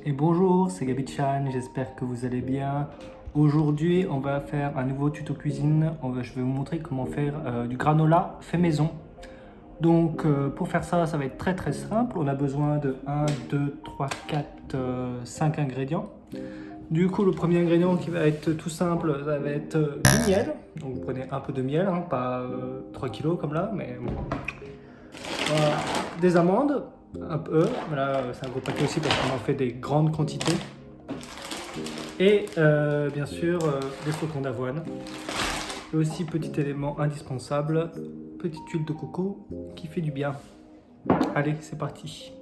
Et bonjour, c'est Gabi-chan, j'espère que vous allez bien. Aujourd'hui, on va faire un nouveau tuto cuisine. Je vais vous montrer comment faire du granola fait maison. Donc pour faire ça, ça va être très simple. On a besoin de 1, 2, 3, 4, 5 ingrédients. Du coup, le premier ingrédient qui va être tout simple, ça va être du miel. Donc vous prenez un peu de miel, hein, pas 3 kilos comme là, mais bon. Des amandes, un peu. Voilà, c'est un gros paquet aussi parce qu'on en fait des grandes quantités. Et bien sûr, des flocons d'avoine. Et aussi, petit élément indispensable, petite huile de coco qui fait du bien. Allez, c'est parti.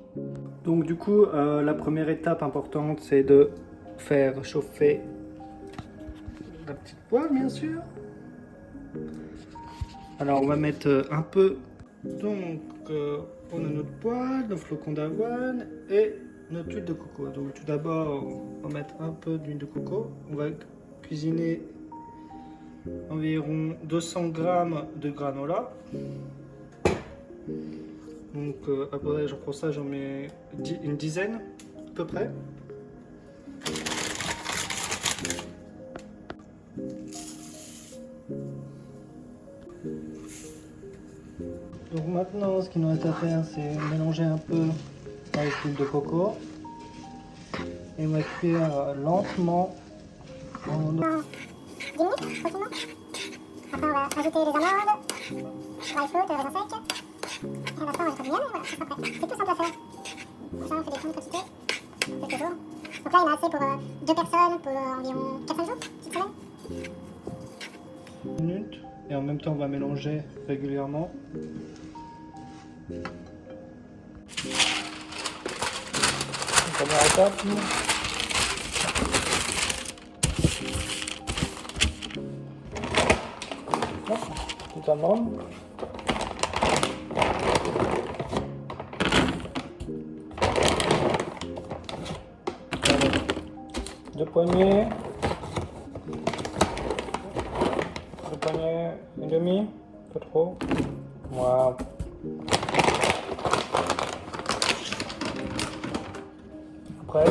Donc du coup, la première étape importante, c'est de faire chauffer la petite poêle, bien sûr. Alors, on va mettre un peu. Donc, on a notre poêle, nos flocons d'avoine et notre huile de coco. Donc, tout d'abord, on va mettre un peu d'huile de coco. On va cuisiner environ 200 g de granola. Donc, après, j'en prends ça, j'en mets une dizaine à peu près. Donc maintenant, ce qu'il nous reste à faire, c'est mélanger un peu avec l'huile de coco et on va cuire lentement pendant 10 minutes tranquillement. Après, on va ajouter les amandes, dry fruit, raisin sec. Et à la fin, on va ajouter du miel et voilà, c'est prêt. C'est tout simple à faire. Comme ça, on fait des grandes quantités, quelques jours. Donc là, il y en a assez pour 2 personnes pour environ 4-5 jours, cette semaine. Minutes. Et en même temps, on va mélanger régulièrement. Première étape. Tout amande. Deux poignées. Deux poignées et demi. Pas trop. Voilà. Après,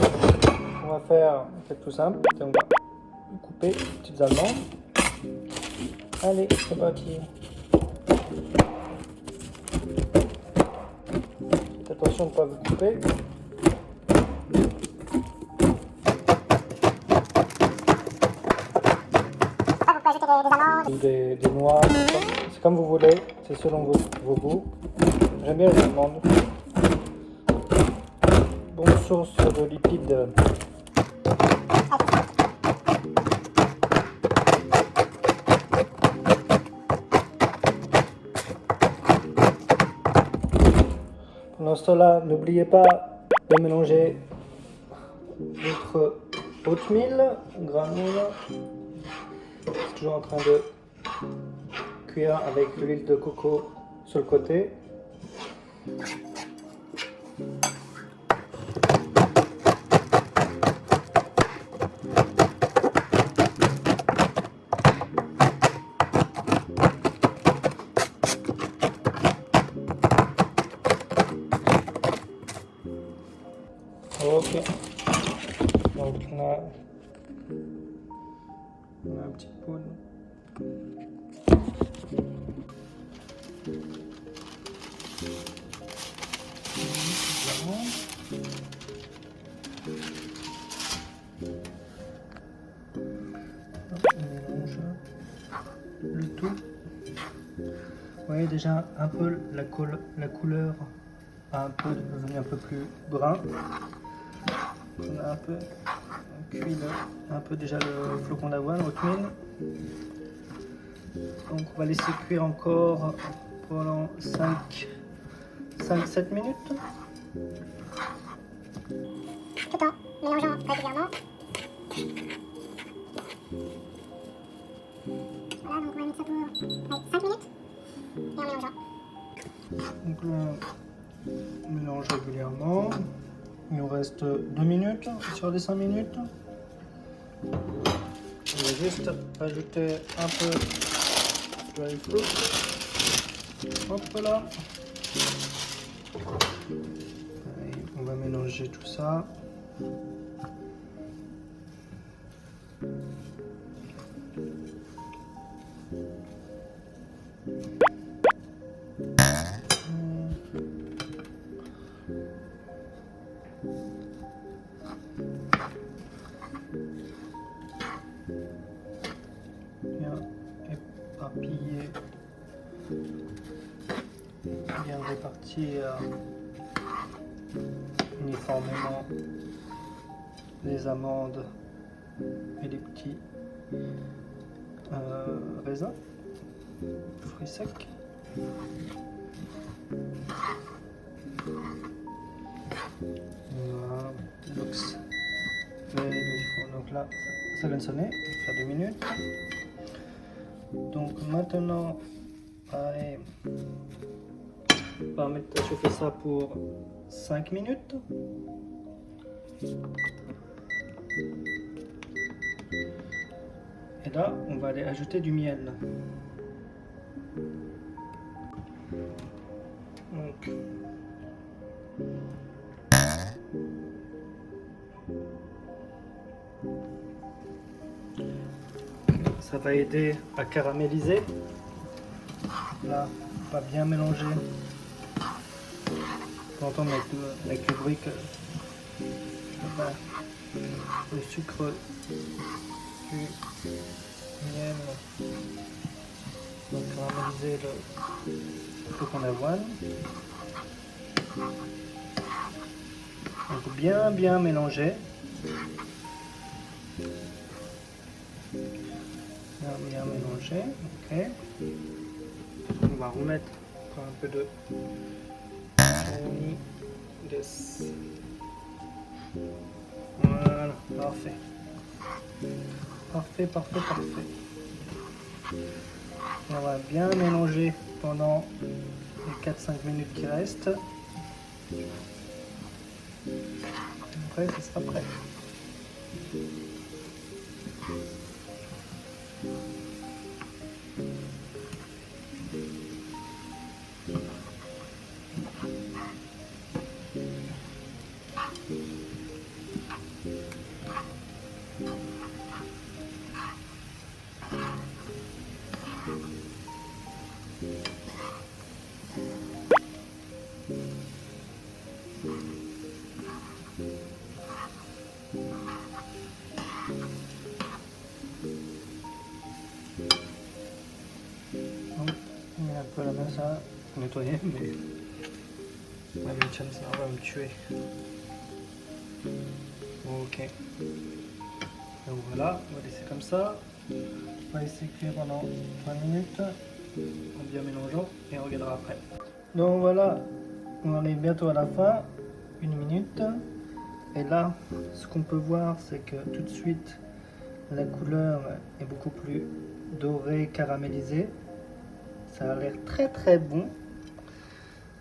on va faire, c'est tout simple, on va couper les petites amandes. Allez, c'est parti. Faites attention de ne pas vous couper. Après, vous pouvez ajouter des amandes. Ou des noix, c'est comme vous voulez, c'est selon vos goûts. J'aime bien les amandes. Bonne source de lipides. Pendant ce temps-là, n'oubliez pas de mélanger votre oatmeal, granola. C'est toujours en train de cuire avec l'huile de coco sur le côté. Ok, donc là, on a un petit poêle. On mélange le tout. Vous voyez déjà un peu la couleur a un peu devenu un peu plus brun. On a un peu cuit un peu déjà le flocon d'avoine, oatmeal. Donc on va laisser cuire encore pendant 5-7 minutes. Tout en mélangeant régulièrement. Voilà, donc on va mettre ça pour 5 minutes et en mélangeant. Donc là, on mélange régulièrement. Il nous reste 2 minutes sur les 5 minutes. On va juste ajouter un peu de dry fruit. Hop là. Allez, on va mélanger tout ça. répartir uniformément les amandes et les petits raisins, fruits secs. Voilà, looks very beautiful. Donc là, ça vient de sonner, ça va faire 2 minutes. Donc maintenant, allez, on va mettre à chauffer ça pour 5 minutes. Et là, on va aller ajouter du miel. Donc, ça va aider à caraméliser. Là, on va bien mélanger. On peut entendre avec le bruit que le sucre du miel va caraméliser le flocon d'avoine. Donc bien mélanger. Bien mélanger, ok. On va remettre encore un peu de voilà, parfait. Parfait. On va bien mélanger pendant les 4-5 minutes qui restent. Après, ce sera prêt. Il y a un peu la main ça pour nettoyer, mais le chance ça va me tuer. Ok. Donc voilà, on va laisser comme ça. On va laisser cuire pendant 20 minutes en bien mélangeant et on regardera après. Donc voilà, on en est bientôt à la fin, 1 minute. Et là, ce qu'on peut voir, c'est que tout de suite, la couleur est beaucoup plus dorée, caramélisée. Ça a l'air très bon.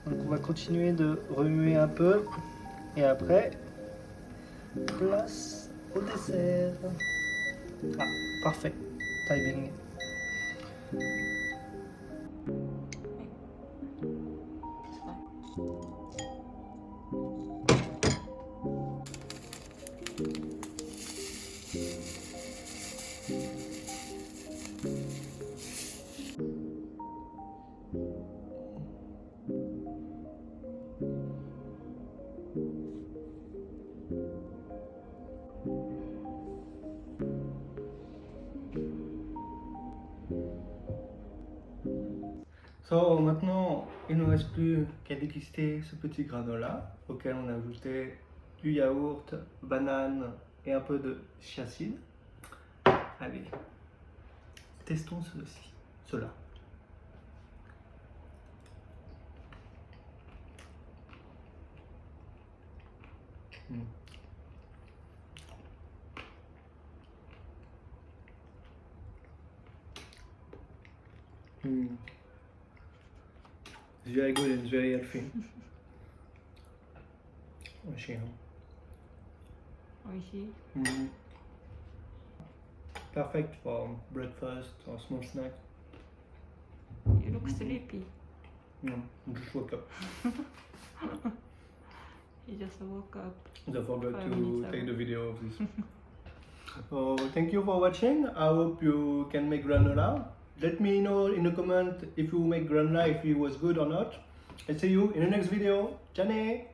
Donc on va continuer de remuer un peu. Et après, place au dessert. Ah, parfait. Timing. So, maintenant, il ne nous reste plus qu'à déguster ce petit granola auquel on a ajouté du yaourt, banane et un peu de chia seed. Allez, testons cela. It's very good and very healthy. Perfect for breakfast or small snack. You look sleepy. No, I just woke up. He just woke up. I forgot 5 to minutes take ago. the video of this. So thank you for watching. I hope you can make granola. Let me know in the comment if you make granola, if it was good or not. I'll see you in the next video. Ciao!